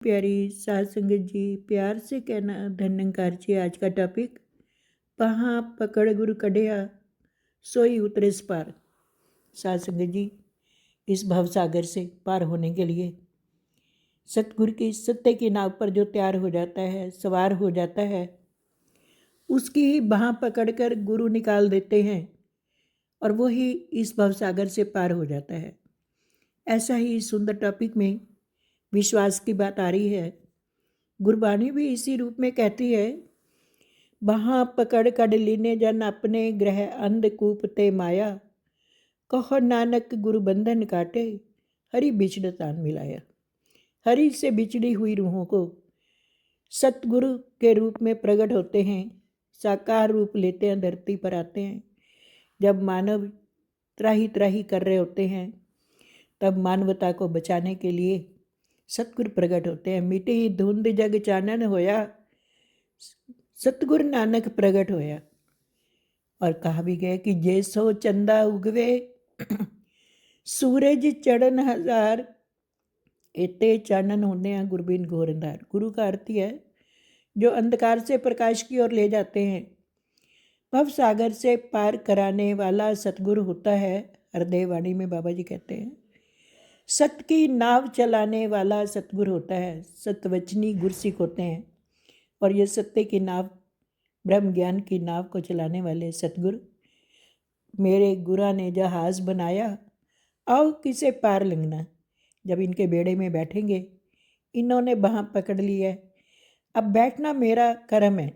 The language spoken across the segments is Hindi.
प्यारी साध संगत जी, प्यार से कहना धन्यंकार जी। आज का टॉपिक, पहाँ पकड़ गुरु कढ़िया सोई उतरे इस पार। साध संगत जी, इस भवसागर से पार होने के लिए सतगुरु की सत्य की नाव पर जो तैयार हो जाता है, सवार हो जाता है, उसकी ही बाँह पकड़कर गुरु निकाल देते हैं और वो ही इस भवसागर से पार हो जाता है। ऐसा ही इस सुंदर टॉपिक में विश्वास की बात आ रही है। गुरबाणी भी इसी रूप में कहती है, बाहाँ पकड़ कड़ लीने जन अपने ग्रह अंधकूप ते माया, कहो नानक गुरु बंधन काटे हरि बिछड़ तान मिलाया। हरि से बिछड़ी हुई रूहों को सतगुरु के रूप में प्रकट होते हैं, साकार रूप लेते हैं, धरती पर आते हैं। जब मानव त्राही त्राही कर रहे होते हैं, तब मानवता को बचाने के लिए सतगुरु प्रकट होते हैं। मिटी धुंध जग चानन होया, सतगुरु नानक प्रकट होया। और कहा भी गया कि जैसो चंदा उगवे सूरज चढ़न हजार, इते चानन होने हैं गुरबिन घोर अंधार। गुरु का अर्थ है जो अंधकार से प्रकाश की ओर ले जाते हैं। भव सागर से पार कराने वाला सतगुरु होता है। हृदय वाणी में बाबा जी कहते हैं, सत्य की नाव चलाने वाला सतगुरु होता है। सतवचनी गुरसिक होते हैं और ये सत्य की नाव, ब्रह्म ज्ञान की नाव को चलाने वाले सतगुरु। मेरे गुरा ने जहाज बनाया, आओ किसे पार लंघना। जब इनके बेड़े में बैठेंगे, इन्होंने बाँह पकड़ ली है, अब बैठना मेरा कर्म है।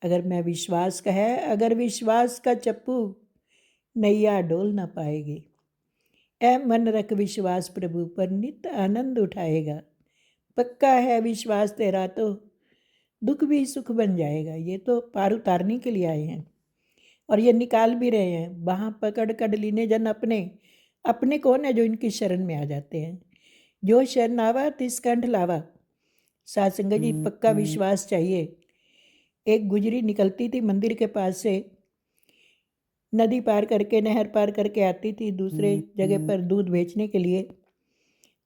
अगर मैं विश्वास का है, अगर विश्वास का चप्पू, नैया डोल ना पाएगी। ऐ मन रख विश्वास प्रभु पर, नित आनंद उठाएगा। पक्का है विश्वास तेरा तो दुख भी सुख बन जाएगा। ये तो पार उतारने के लिए आए हैं और ये निकाल भी रहे हैं। बाँह पकड़ कड़ लीने जन अपने। अपने कौन है? जो इनकी शरण में आ जाते हैं। जो शरण आवा तिस कंठ लावा। साध संगत जी, पक्का विश्वास चाहिए। एक गुजरी निकलती थी मंदिर के पास से, नदी पार करके, नहर पार करके आती थी दूसरे जगह पर दूध बेचने के लिए,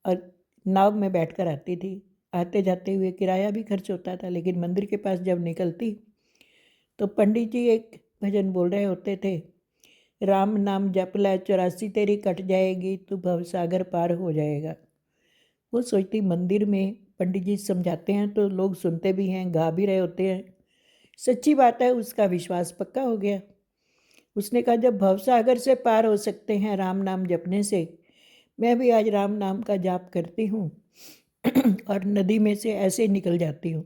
और नाव में बैठकर आती थी। आते जाते हुए किराया भी खर्च होता था। लेकिन मंदिर के पास जब निकलती तो पंडित जी एक भजन बोल रहे होते थे, राम नाम जप लै 84 तेरी कट जाएगी, तू भवसागर पार हो जाएगा। वो सोचती, मंदिर में पंडित जी समझाते हैं तो लोग सुनते भी हैं, गा भी रहे होते हैं, सच्ची बात है। उसका विश्वास पक्का हो गया। उसने कहा, जब भवसागर से पार हो सकते हैं राम नाम जपने से, मैं भी आज राम नाम का जाप करती हूँ और नदी में से ऐसे निकल जाती हूँ।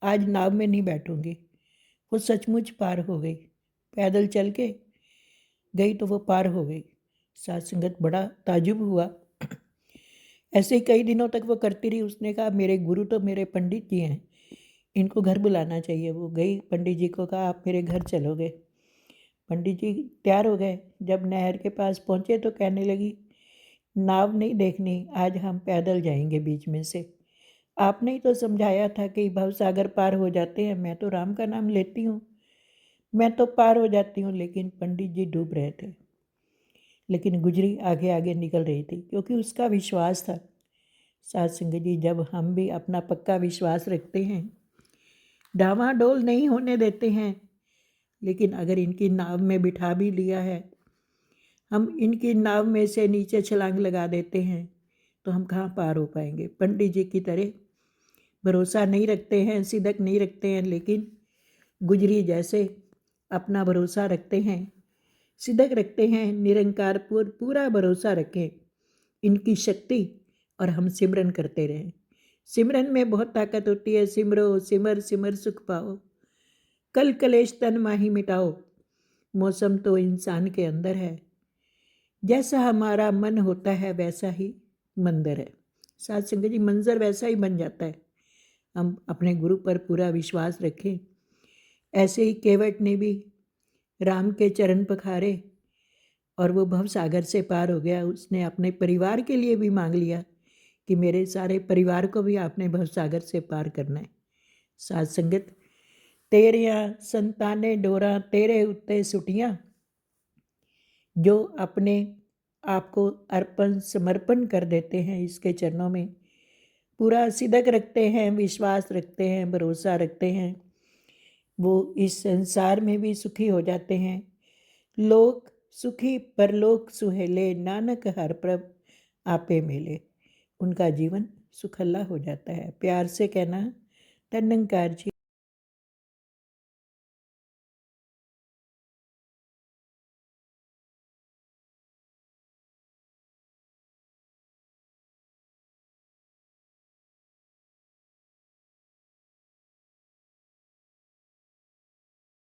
आज नाव में नहीं बैठूंगी। वो सचमुच पार हो गई। पैदल चल के गई तो वो पार हो गई। साध संगत बड़ा ताजुब हुआ। ऐसे ही कई दिनों तक वो करती रही। उसने कहा, मेरे गुरु तो मेरे पंडित जी हैं, इनको घर बुलाना चाहिए। वो गई, पंडित जी को कहा, आप मेरे घर चलोगे। पंडित जी तैयार हो गए। जब नहर के पास पहुँचे तो कहने लगी, नाव नहीं देखनी, आज हम पैदल जाएंगे बीच में से। आपने ही तो समझाया था कि भवसागर पार हो जाते हैं। मैं तो राम का नाम लेती हूँ, मैं तो पार हो जाती हूँ। लेकिन पंडित जी डूब रहे थे, लेकिन गुजरी आगे आगे निकल रही थी, क्योंकि उसका विश्वास था। साध संगत जी, जब हम भी अपना पक्का विश्वास रखते हैं, डामाडोल नहीं होने देते हैं, लेकिन अगर इनकी नाव में बिठा भी लिया है, हम इनकी नाव में से नीचे छलांग लगा देते हैं, तो हम कहाँ पार हो पाएंगे। पंडित जी की तरह भरोसा नहीं रखते हैं, सिदक नहीं रखते हैं, लेकिन गुजरी जैसे अपना भरोसा रखते हैं, सिदक रखते हैं, निरंकार पर पूरा भरोसा रखें इनकी शक्ति, और हम सिमरन करते रहें। सिमरन में बहुत ताकत होती है। सिमरो सिमर सिमर सुख पाओ, कल कलेश तन माही मिटाओ। मौसम तो इंसान के अंदर है, जैसा हमारा मन होता है वैसा ही मंदिर है। साध संगत जी, मंजर वैसा ही बन जाता है। हम अपने गुरु पर पूरा विश्वास रखें। ऐसे ही केवट ने भी राम के चरण पखारे और वो भव सागर से पार हो गया। उसने अपने परिवार के लिए भी मांग लिया कि मेरे सारे परिवार को भी आपने भव सागर से पार करना है। साध संगत, तेरिया संताने डोरा तेरे उत्ते सुटियाँ, जो अपने आप को अर्पण समर्पण कर देते हैं इसके चरणों में, पूरा सिदक रखते हैं, विश्वास रखते हैं, भरोसा रखते हैं, वो इस संसार में भी सुखी हो जाते हैं। लोक सुखी परलोक सुहेले, नानक हर प्रभ आपे मिले। उनका जीवन सुखल्ला हो जाता है। प्यार से कहना, धन्यंकार जी।